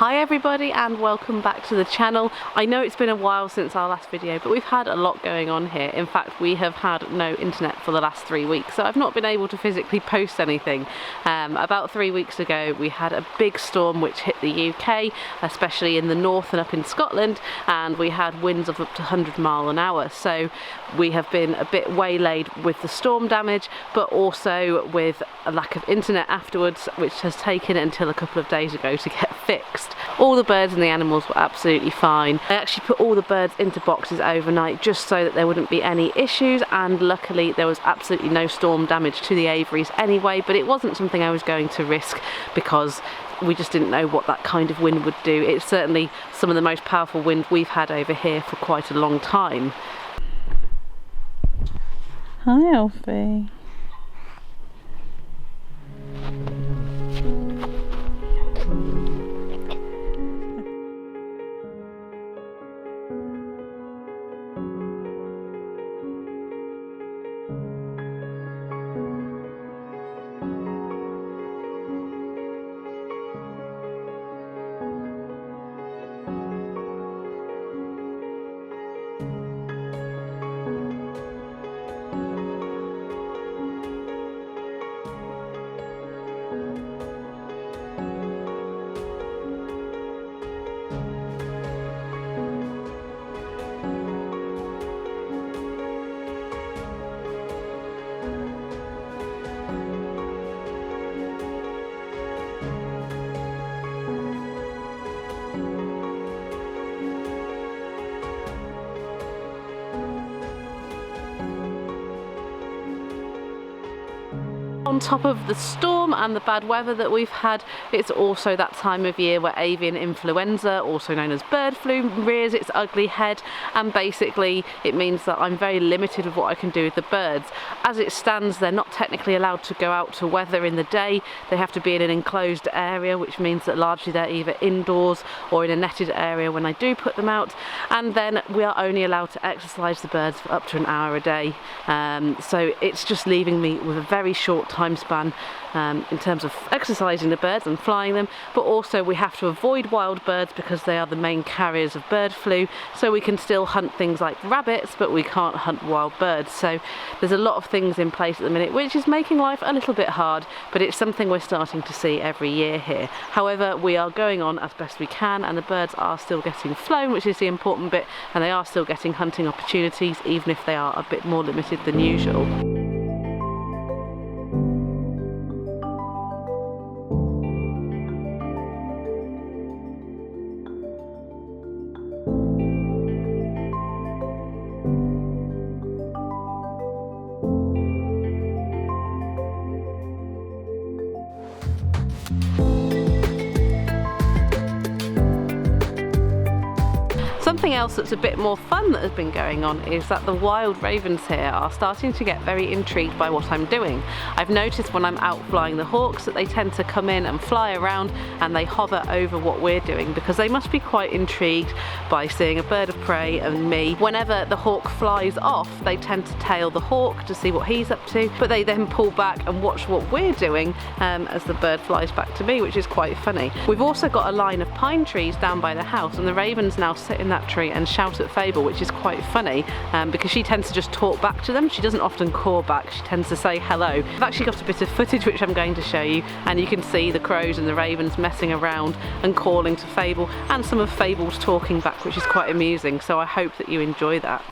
Hi everybody and welcome back to the channel. I know it's been a while since our last video, but we've had a lot going on here. In fact, we have had no internet for the last 3 weeks, so I've not been able to physically post anything. About 3 weeks ago we had a big storm which hit the UK, especially in the north and up in Scotland, and we had winds of up to 100 miles an hour. So we have been a bit waylaid with the storm damage, but also with a lack of internet afterwards, which has taken until a couple of days ago to get fixed. All the birds and the animals were absolutely fine. I actually put all the birds into boxes overnight just so that there wouldn't be any issues, and luckily there was absolutely no storm damage to the aviaries anyway, but it wasn't something I was going to risk because we just didn't know what that kind of wind would do. It's certainly some of the most powerful wind we've had over here for quite a long time. Hi Alfie. On top of the storm and the bad weather that we've had, it's also that time of year where avian influenza, also known as bird flu, rears its ugly head, and basically it means that I'm very limited with what I can do with the birds. As it stands, they're not technically allowed to go out to weather in the day. They have to be in an enclosed area, which means that largely they're either indoors or in a netted area when I do put them out, and then we are only allowed to exercise the birds for up to an hour a day. So it's just leaving me with a very short time span in terms of exercising the birds and flying them, but also we have to avoid wild birds because they are the main carriers of bird flu. So we can still hunt things like rabbits, but we can't hunt wild birds. So there's a lot of things in place at the minute, which is making life a little bit hard, but it's something we're starting to see every year here. However, we are going on as best we can, and the birds are still getting flown, which is the important bit, and they are still getting hunting opportunities, even if they are a bit more limited than usual. Something else that's a bit more fun that has been going on is that the wild ravens here are starting to get very intrigued by what I'm doing. I've noticed when I'm out flying the hawks that they tend to come in and fly around and they hover over what we're doing because they must be quite intrigued by seeing a bird of prey and me. Whenever the hawk flies off, they tend to tail the hawk to see what he's up to, but they then pull back and watch what we're doing as the bird flies back to me, which is quite funny. We've also got a line of pine trees down by the house, and the ravens now sit in that tree and shout at Fable, which is quite funny because she tends to just talk back to them. She doesn't often caw back, she tends to say hello. I've actually got a bit of footage which I'm going to show you, and you can see the crows and the ravens messing around and calling to Fable, and some of Fable's talking back, which is quite amusing, so I hope that you enjoy that.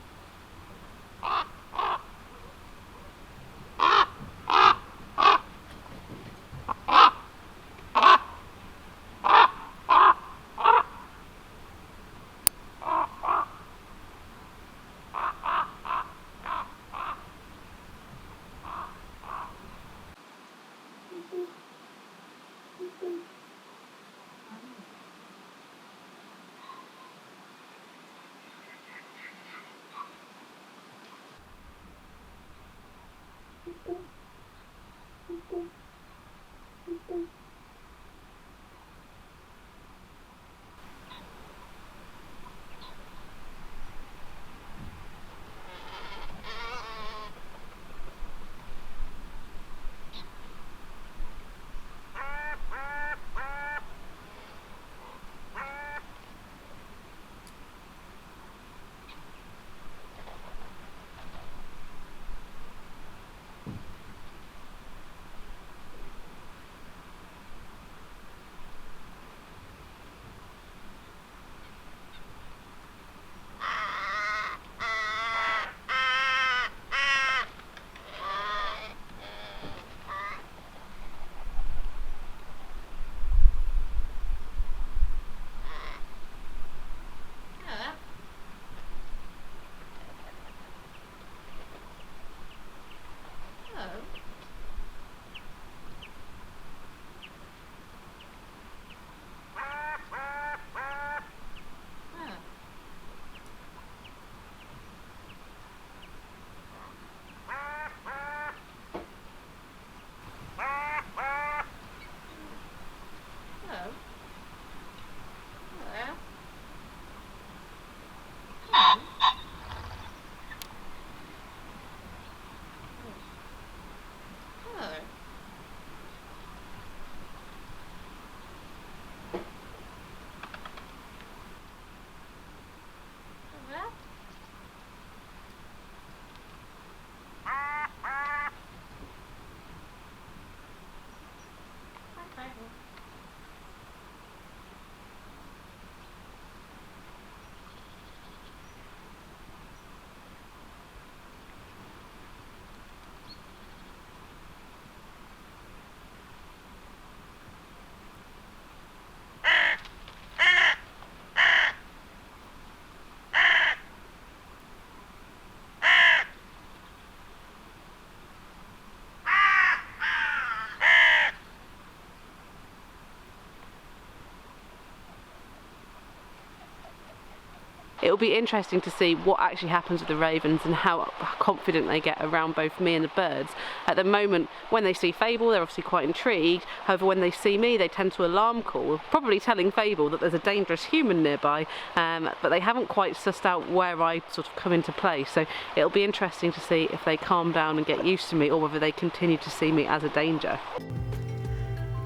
It'll be interesting to see what actually happens with the ravens and how confident they get around both me and the birds. At the moment, when they see Fable, they're obviously quite intrigued. However, when they see me, they tend to alarm call, probably telling Fable that there's a dangerous human nearby, but they haven't quite sussed out where I sort of come into play. So it'll be interesting to see if they calm down and get used to me, or whether they continue to see me as a danger.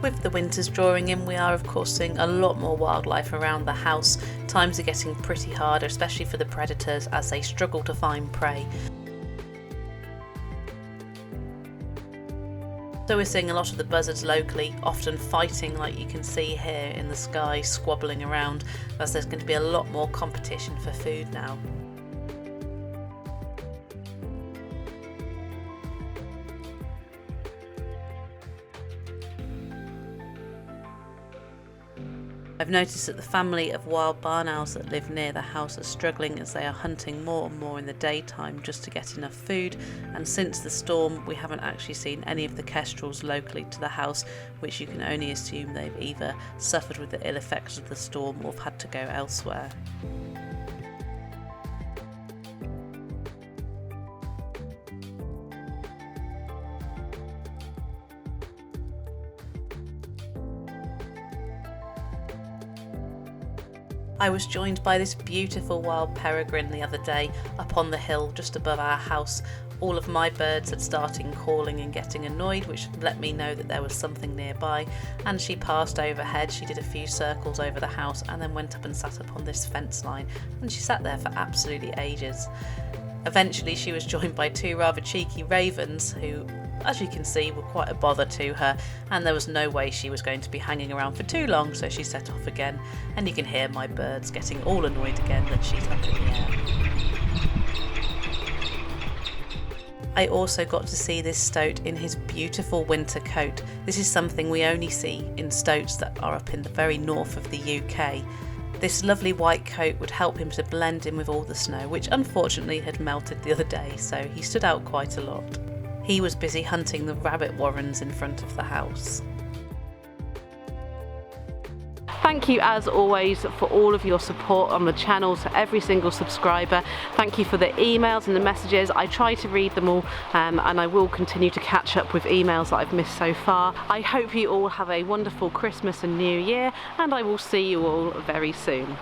With the winters drawing in, we are of course seeing a lot more wildlife around the house. Times are getting pretty hard, especially for the predators, as they struggle to find prey. So we're seeing a lot of the buzzards locally, often fighting like you can see here in the sky, squabbling around, as there's going to be a lot more competition for food now. I've noticed that the family of wild barn owls that live near the house are struggling, as they are hunting more and more in the daytime just to get enough food, and since the storm we haven't actually seen any of the kestrels locally to the house, which you can only assume they've either suffered with the ill effects of the storm or have had to go elsewhere. I was joined by this beautiful wild peregrine the other day up on the hill just above our house. All of my birds had started calling and getting annoyed, which let me know that there was something nearby, and she passed overhead. She did a few circles over the house and then went up and sat up on this fence line, and she sat there for absolutely ages. Eventually she was joined by two rather cheeky ravens who, as you can see, were quite a bother to her, and there was no way she was going to be hanging around for too long, so she set off again, and you can hear my birds getting all annoyed again that she's up in the air. I also got to see this stoat in his beautiful winter coat. This is something we only see in stoats that are up in the very north of the UK. This lovely white coat would help him to blend in with all the snow, which unfortunately had melted the other day, so he stood out quite a lot. He was busy hunting the rabbit warrens in front of the house. Thank you as always for all of your support on the channel, to every single subscriber. Thank you for the emails and the messages. I try to read them all, and I will continue to catch up with emails that I've missed so far. I hope you all have a wonderful Christmas and New Year, and I will see you all very soon.